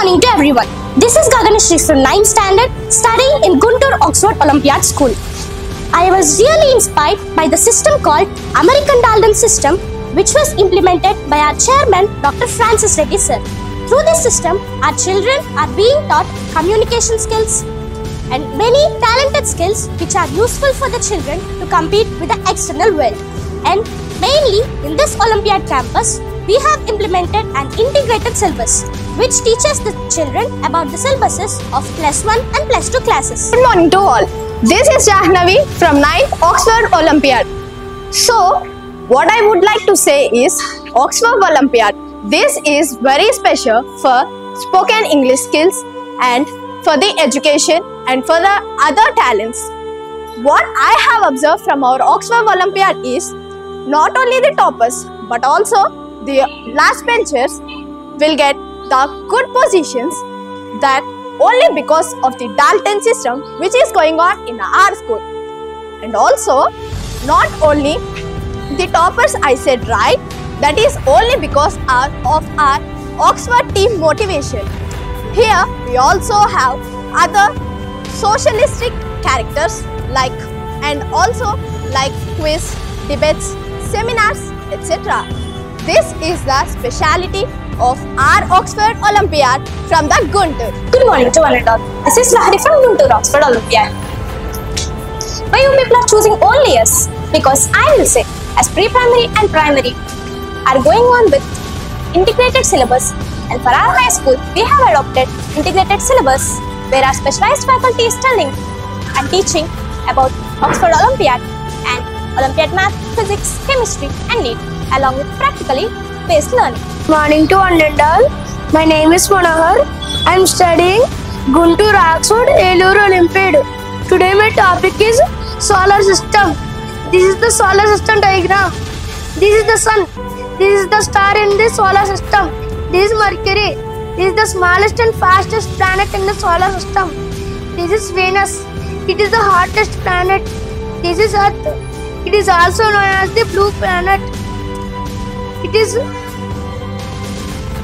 morning to everyone. This is Gaganashri from 9th standard studying in Guntur Oxford Olympiad School. I was really inspired by the system called American Dalton system, which was implemented by our chairman Dr. Francis Reddy sir. Through this system, our children are being taught communication skills and many talented skills which are useful for the children to compete with the external world. And mainly in this Olympiad campus, we have implemented an integrated syllabus which teaches the children about the syllabuses of +1 and +2 classes. Good morning to all. This is Jahnavi from 9th Oxford Olympiad. So, what I would like to say is Oxford Olympiad. This is very special for spoken English skills and for the education and for the other talents. What I have observed from our Oxford Olympiad is not only the toppers but also the last benchers will get the good positions that only because of the Dalton system which is going on in our school. And also not only the toppers I said right, that is only because of our Oxford team motivation. Here we also have other socialistic characters and also quiz, debates, seminars, etc. This is the speciality of our Oxford Olympiad from the Guntur. Good morning to one and all. This is Lahari from Guntur Oxford Olympiad. Why you people are choosing only us? Because I will say, as pre-primary and primary are going on with integrated syllabus, and for our high school, we have adopted integrated syllabus where our specialized faculty is telling and teaching about Oxford Olympiad and Olympiad Math, Physics, Chemistry and NEET along with practically based learning. Morning to one and all. My name is Manohar. I am studying Guntur Oxford Eluru Olympiad. Today my topic is solar system. This is the solar system diagram. This is the sun. This is the star in the solar system. This is Mercury. This is the smallest and fastest planet in the solar system. This is Venus. It is the hottest planet. This is Earth. It is also known as the blue planet. It is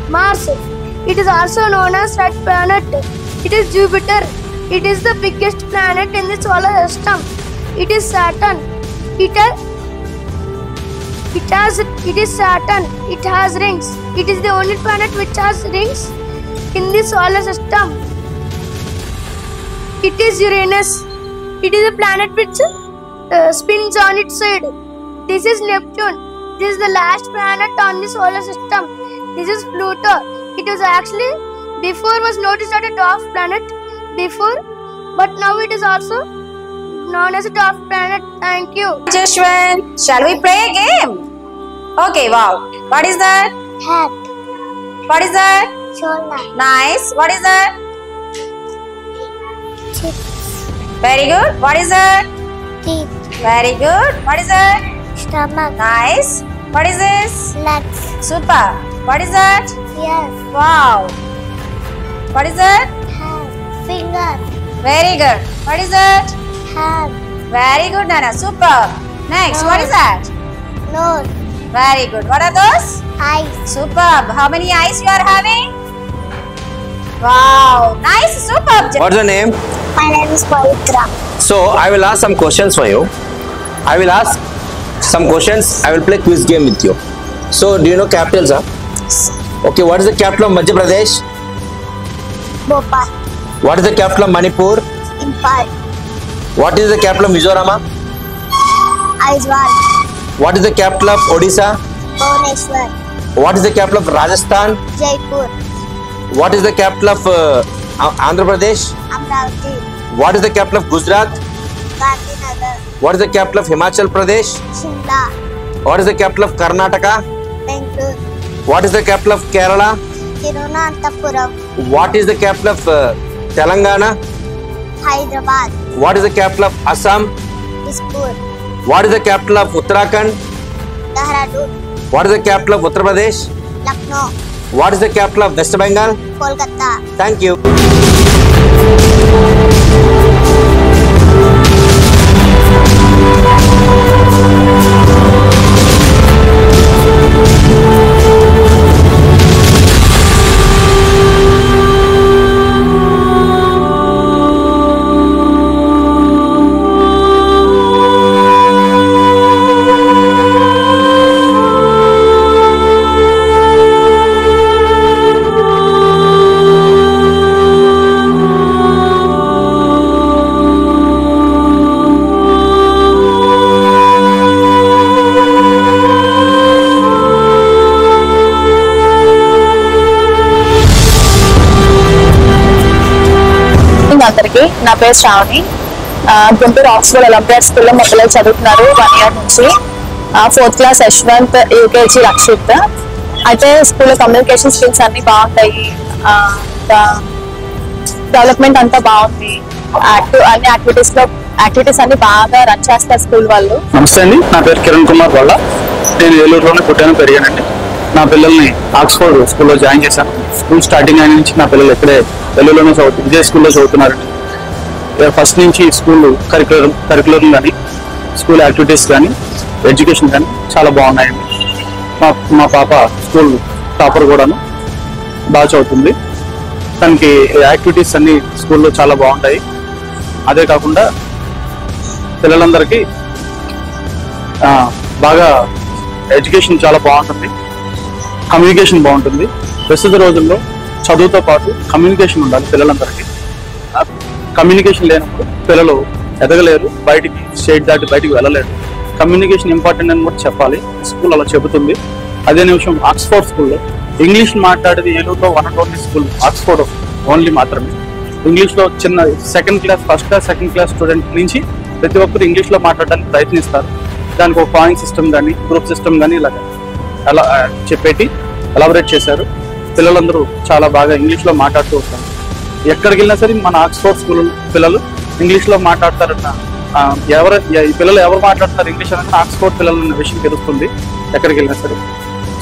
Mars. It is also known as red planet. It is Jupiter. It is the biggest planet in the solar system. It is Saturn. It is Saturn. It has rings. It is the only planet which has rings in the solar system. It is Uranus. It is a planet which spins on its side. This is Neptune. This is the last planet on the solar system. This is Pluto. It was actually before was noticed as a dwarf planet before, but now it is also known as a dwarf planet. Thank you. Joshua, shall we play a game? Okay, wow. What is that? Hat. What is that? Shoulder. Nice. What is that? Chips. Very good. What is that? Teeth. Very good. What is that? Stomach. Nice. What is this? Legs. Super. What is that? Yes. Wow. What is that? Hand. Finger. Very good. What is that? Hand. Very good, Nana. Super. Next, what is that? Nose. Very good. What are those? Eyes. Superb. How many eyes you are having? Wow. Nice. Superb. What's your name? My name is Pavitra. So I will ask some questions for you. I will ask some questions. I will play quiz game with you. So do you know capitals? Okay. What is the capital of Madhya Pradesh? Bhopal. What is the capital of Manipur? Impal. What is the capital of Mizoram? Aizwal. What is the capital of Odisha? Bhubaneswar. What is the capital of Rajasthan? Jaipur. What is the capital of Andhra Pradesh? Amravati. What is the capital of Gujarat? Gandhinagar. What is the capital of Himachal Pradesh? Shimla. What is the capital of Karnataka? Bangalore. What is the capital of Kerala? Tirunananthapuram. What is the capital of Telangana? Hyderabad. What is the capital of Assam? Dispur. What is the capital of Uttarakhand? Dehradun. What is the capital of Uttar Pradesh? Lucknow. What is the capital of West Bengal? Kolkata. Thank you. అందరికి. నా పేరు Shravani. Guntur Oxford Olympiad స్కూల్లో మా పిల్లలు చదువుతున్నారు 1 year నుంచి. 4th class Yashwant, UKG Rakshit. అయితే స్కూల్లో కమ్యూనికేషన్ స్కిల్స్ అన్ని బాగుంటాయి, డెవలప్మెంట్ అంతా బాగుంది. అన్ని యాక్టివిటీస్ అన్ని బాగా రన్ చేస్తారు స్కూల్ వాళ్ళు. నమస్తే అండి, నా పేరు కిరణ్ కుమార్ వాళ్ళ. నేను ఏలూరులోనే పుట్టాను, పెరిగానండి. నా పిల్లల్ని ఆక్స్ఫర్డ్ స్కూల్లో జాయిన్ చేశాను. స్కూల్ స్టార్టింగ్ అయిన నుంచి నా పిల్లలు ఇక్కడే ఏలూరులోనే విజయ స్కూల్లో చదువుతున్నారండి. ఫస్ట్ నుంచి స్కూల్ కరికులర్ కానీ, స్కూల్ యాక్టివిటీస్ కానీ, ఎడ్యుకేషన్ కానీ చాలా బాగున్నాయండి. మా పాప స్కూల్ టాపర్ కూడాను, బాగా చదువుతుంది. తనకి యాక్టివిటీస్ అన్ని స్కూల్లో చాలా బాగుంటాయి. అదే కాకుండా పిల్లలందరికీ బాగా ఎడ్యుకేషన్ చాలా బాగుంటుంది, కమ్యూనికేషన్ బాగుంటుంది. ప్రస్తుత రోజుల్లో చదువుతో పాటు కమ్యూనికేషన్ ఉండాలి పిల్లలందరికీ. కమ్యూనికేషన్ లేనప్పుడు పిల్లలు ఎదగలేరు, బయటికి స్టేట్ దాటి బయటికి వెళ్ళలేరు. కమ్యూనికేషన్ ఇంపార్టెంట్ అని కూడా చెప్పాలి, స్కూల్ అలా చెబుతుంది. అదే నిమిషం ఆక్స్ఫర్డ్ స్కూల్లో ఇంగ్లీష్ మాట్లాడేది ఏలూరులో 1 and only school Oxford only మాత్రమే. ఇంగ్లీష్లో చిన్న first class second class student నుంచి ప్రతి ఒక్కరు ఇంగ్లీష్లో మాట్లాడడానికి ప్రయత్నిస్తారు. దానికి ఒక పాయింట్ సిస్టమ్ కానీ, గ్రూప్ సిస్టమ్ కానీ ఇలా చెప్పేటి ఎలాబరేట్ చేశారు. పిల్లలందరూ చాలా బాగా ఇంగ్లీష్లో మాట్లాడుతూ వస్తారు. ఎక్కడికి వెళ్ళినా సరే మన ఆక్స్ఫర్డ్ స్కూల్ పిల్లలు ఇంగ్లీష్లో మాట్లాడతారన్న పిల్లలు ఎవరు మాట్లాడతారు ఇంగ్లీష్ అనేది ఆక్స్ఫర్డ్ పిల్లలు అన్న విషయం తెలుస్తుంది. ఎక్కడికి వెళ్ళినా సరే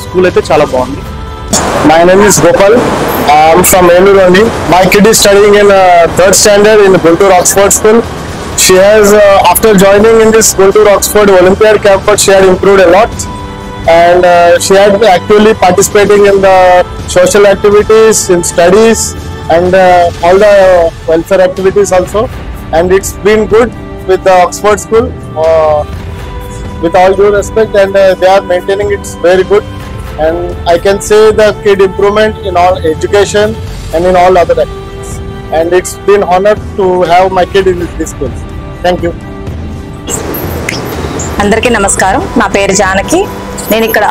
స్కూల్ అయితే చాలా బాగుంది. My name is Gopal. I'm from Elur only. My kid is studying in 3rd standard in Guntur Oxford School. She has, after joining in this Guntur Oxford Olympiad campus, she had improved a lot, and she had actively participating in the social activities, in studies, and all the welfare activities also. And it's been good with the Oxford School, with all due respect, and they are maintaining it very good. And I can say the kid improvement in all education and in all other activities. And it's been honored to have my kid in this school. Thank you. అందరికీ నమస్కారం. నా పేరు జానకి. నేను ఇక్కడ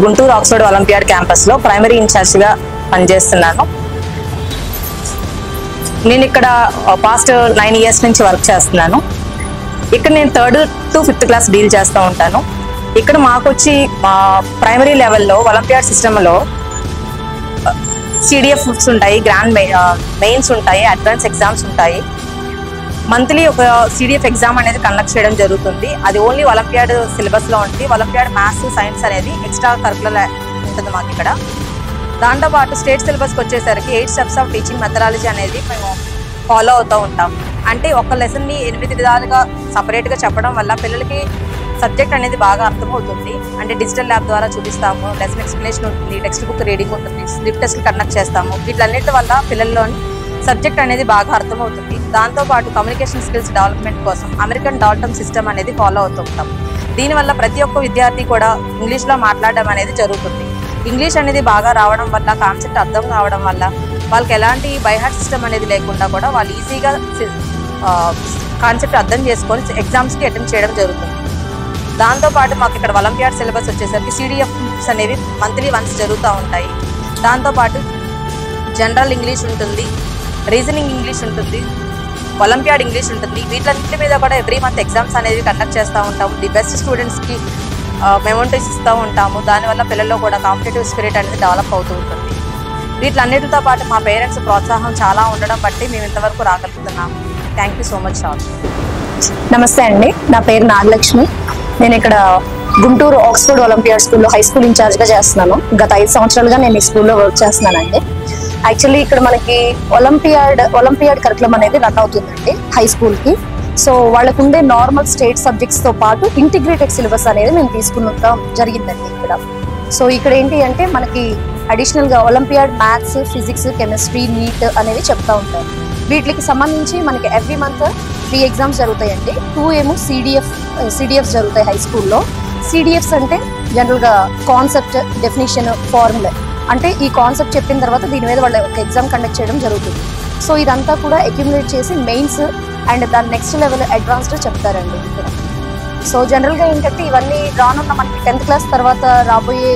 Guntur Oxford olympiad క్యాంపస్లో primary ఇన్ఛార్జిగా పనిచేస్తున్నాను. నేను ఇక్కడ పాస్ట్ 9 years నుంచి వర్క్ చేస్తున్నాను. ఇక్కడ నేను 3rd to 5th class deal చేస్తూ ఉంటాను. ఇక్కడ మాకు వచ్చి ప్రైమరీ లెవెల్లో ఒలింపియాడ్ సిస్టంలో CDFs ఉంటాయి, గ్రాండ్ మెయిన్స్ ఉంటాయి, అడ్వాన్స్ ఎగ్జామ్స్ ఉంటాయి. మంత్లీ ఒక CDF ఎగ్జామ్ అనేది కండక్ట్ చేయడం జరుగుతుంది. అది ఓన్లీ ఒలింపియాడ్ సిలబస్లో ఉంటుంది. ఒలింపియాడ్ మ్యాథ్స్, సైన్స్ అనేది ఎక్స్ట్రా కరికులర్ ఉంటుంది మాకు ఇక్కడ. దాంతోపాటు స్టేట్ సిలబస్కి వచ్చేసరికి 8 steps ఆఫ్ టీచింగ్ మెథడాలజీ అనేది మేము ఫాలో అవుతూ ఉంటాం. అంటే ఒక లెసన్ని 8 విధాలుగా సపరేట్గా చెప్పడం వల్ల పిల్లలకి సబ్జెక్ట్ అనేది బాగా అర్థమవుతుంది. అంటే డిజిటల్ ల్యాబ్ ద్వారా చూపిస్తాము, లెసన్ ఎక్స్ప్లెనేషన్ ఉంటుంది, టెక్స్ట్ బుక్ రీడింగ్ ఉంటుంది, స్లిప్ టెస్ట్లు కండక్ట్ చేస్తాము. వీటన్నిటి వల్ల పిల్లల్లోని సబ్జెక్ట్ అనేది బాగా అర్థమవుతుంది. దాంతోపాటు కమ్యూనికేషన్ స్కిల్స్ డెవలప్మెంట్ కోసం అమెరికన్ డాల్టన్ సిస్టమ్ అనేది ఫాలో అవుతూ ఉంటాం. దీనివల్ల ప్రతి ఒక్క విద్యార్థి కూడా ఇంగ్లీష్లో మాట్లాడడం అనేది జరుగుతుంది. ఇంగ్లీష్ అనేది బాగా రావడం వల్ల, కాన్సెప్ట్ అర్థం కావడం వల్ల వాళ్ళకి ఎలాంటి బైహార్ట్ సిస్టమ్ అనేది లేకుండా కూడా వాళ్ళు ఈజీగా కాన్సెప్ట్ అర్థం చేసుకొని ఎగ్జామ్స్కి అటెండ్ చేయడం జరుగుతుంది. దాంతోపాటు మాకు ఇక్కడ ఒలింపియాడ్ సిలబస్ వచ్చేసరికి CDFs అనేవి మంత్లీ వన్స్ జరుగుతూ ఉంటాయి. దాంతోపాటు జనరల్ ఇంగ్లీష్ ఉంటుంది, రీజనింగ్ ఇంగ్లీష్ ఉంటుంది, ఒలింపియాడ్ ఇంగ్లీష్ ఉంటుంది. వీటన్నింటి మీద కూడా ఎవ్రీ మంత్ ఎగ్జామ్స్ అనేది కండక్ట్ చేస్తూ ఉంటాము. ది బెస్ట్ స్టూడెంట్స్కి మెమోంటరీస్ ఇస్తూ ఉంటాము. దానివల్ల పిల్లల్లో కూడా కాంపిటేటివ్ స్పిరిట్ అనేది డెవలప్ అవుతూ ఉంటుంది. వీటన్నిటితో పాటు మా పేరెంట్స్ ప్రోత్సాహం చాలా ఉండడం బట్టి మేము ఇంతవరకు రాగలుగుతున్నాము. Thank you so much sir. నమస్తే అండి, నా పేరు నాగలక్ష్మి. నేను ఇక్కడ గుంటూరు ఆక్స్ఫర్డ్ ఒలింపియాడ్ స్కూల్లో హై స్కూల్ ఇన్ఛార్జ్గా చేస్తున్నాను. గత 5 సంవత్సరాలుగా నేను ఈ స్కూల్లో వర్క్ చేస్తున్నానండి. యాక్చువల్లీ ఇక్కడ మనకి ఒలింపియాడ్ కరికులం అనేది రన్ అవుతుందండి హై స్కూల్కి. సో వాళ్ళకు ఉండే నార్మల్ స్టేట్ సబ్జెక్ట్స్తో పాటు ఇంటిగ్రేటెడ్ సిలబస్ అనేది మేము తీసుకున్న జరిగిందండి ఇక్కడ. సో ఇక్కడ ఏంటి అంటే మనకి అడిషనల్గా olympiad maths, physics, chemistry, NEET అనేవి చెప్తూ ఉంటారు. వీటికి సంబంధించి మనకి ఎవ్రీ మంత్ 3 ఎగ్జామ్స్ జరుగుతాయండి. 2 ఏమో CDFs జరుగుతాయి హై స్కూల్లో. CDFs అంటే జనరల్గా కాన్సెప్ట్, డెఫినేషన్, ఫార్ములా. అంటే ఈ కాన్సెప్ట్ చెప్పిన తర్వాత దీని మీద వాళ్ళు ఒక ఎగ్జామ్ కండక్ట్ చేయడం జరుగుతుంది. సో ఇదంతా కూడా అక్యుములేట్ చేసి మెయిన్స్ అండ్ దాని నెక్స్ట్ లెవెల్ అడ్వాన్స్డ్ చెప్తారండి ఇక్కడ. సో జనరల్గా ఏంటంటే ఇవన్నీ రానున్న మనకి 10th class తర్వాత రాబోయే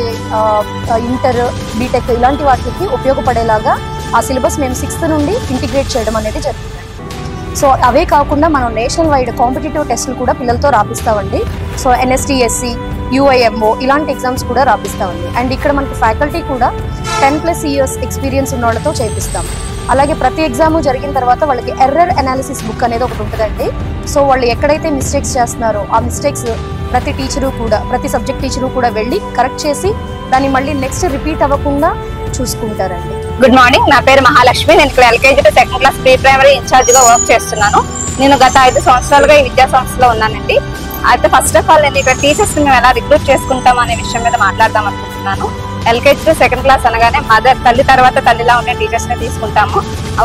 ఇంటర్, బీటెక్ ఇలాంటి వాటికి ఉపయోగపడేలాగా ఆ సిలబస్ మేము 6th నుండి ఇంటిగ్రేట్ చేయడం అనేది జరుగుతుంది. సో అవే కాకుండా మనం నేషనల్ వైడ్ కాంపిటేటివ్ టెస్టులు కూడా పిల్లలతో రాపిస్తామండి. సో NSTSC, UIMO ఇలాంటి ఎగ్జామ్స్ కూడా రాపిస్తామండి. అండ్ ఇక్కడ మనకి ఫ్యాకల్టీ కూడా 10+ years ఎక్స్పీరియన్స్ ఉన్న వాళ్ళతో చేపిస్తాం. అలాగే ప్రతి ఎగ్జాము జరిగిన తర్వాత వాళ్ళకి ఎర్రర్ అనాలిసిస్ బుక్ అనేది ఒకటి ఉంటుందండి. సో వాళ్ళు ఎక్కడైతే మిస్టేక్స్ చేస్తున్నారో ఆ మిస్టేక్స్ ప్రతి సబ్జెక్ట్ టీచరు కూడా వెళ్ళి కరెక్ట్ చేసి దాన్ని మళ్ళీ నెక్స్ట్ రిపీట్ అవ్వకుండా చూసుకుంటారండి. గుడ్ మార్నింగ్, నా పేరు మహాలక్ష్మి. నేను ఇక్కడ LKG to 2nd class pre primary ఇన్ఛార్జ్గా వర్క్ చేస్తున్నాను. నేను గత 5 సంవత్సరాలుగా ఈ విద్యా సంస్థలో ఉన్నానండి. అయితే ఫస్ట్ ఆఫ్ ఆల్ నేను ఇక్కడ టీచర్స్ మేము ఎలా రిక్రూట్ చేసుకుంటాం అనే విషయం మీద మాట్లాడదాం అనుకుంటున్నాను. LKG to 2nd class అనగానే తల్లి తర్వాత తల్లిలా ఉండే టీచర్స్ ని తీసుకుంటాము.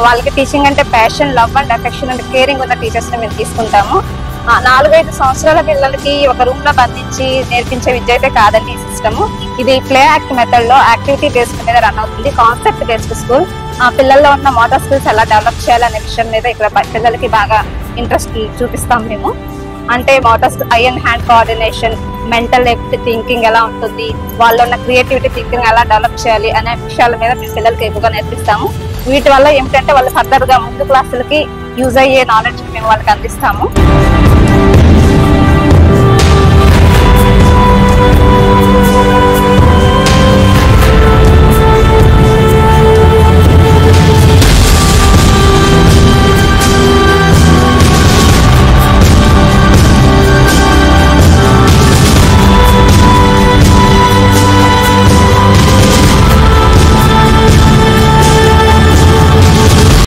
వాళ్ళకి టీచింగ్ అంటే passion, love and affection and caring ఉన్న టీచర్స్ ని మేము తీసుకుంటాము. 4-5 సంవత్సరాల పిల్లలకి ఒక రూమ్ లో బంధించి నేర్పించే విద్య అయితే కాదండి ఈ సిస్టమ్. ఇది ప్లే యాక్ట్ మెథడ్ లో యాక్టివిటీ బేస్డ్ మీద రన్ అవుతుంది. Concept based school. పిల్లల్లో ఉన్న మోటార్ స్కిల్స్ ఎలా డెవలప్ చేయాలనే విషయం మీద ఇక్కడ పిల్లలకి బాగా ఇంట్రెస్ట్ చూపిస్తాం మేము. అంటే motor I and hand coordination, mental thinking ఎలా ఉంటుంది, వాళ్ళు ఉన్న క్రియేటివిటీ థింకింగ్ ఎలా డెవలప్ చేయాలి అనే విషయాల మీద మేము పిల్లలకి ఎక్కువగా నేర్పిస్తాము. వీటి వల్ల ఏమిటంటే వాళ్ళు ఫర్దర్ గా ముందు క్లాసులకి యూజ్ అయ్యే నాలెడ్జ్ మేము వాళ్ళకి అందిస్తాము.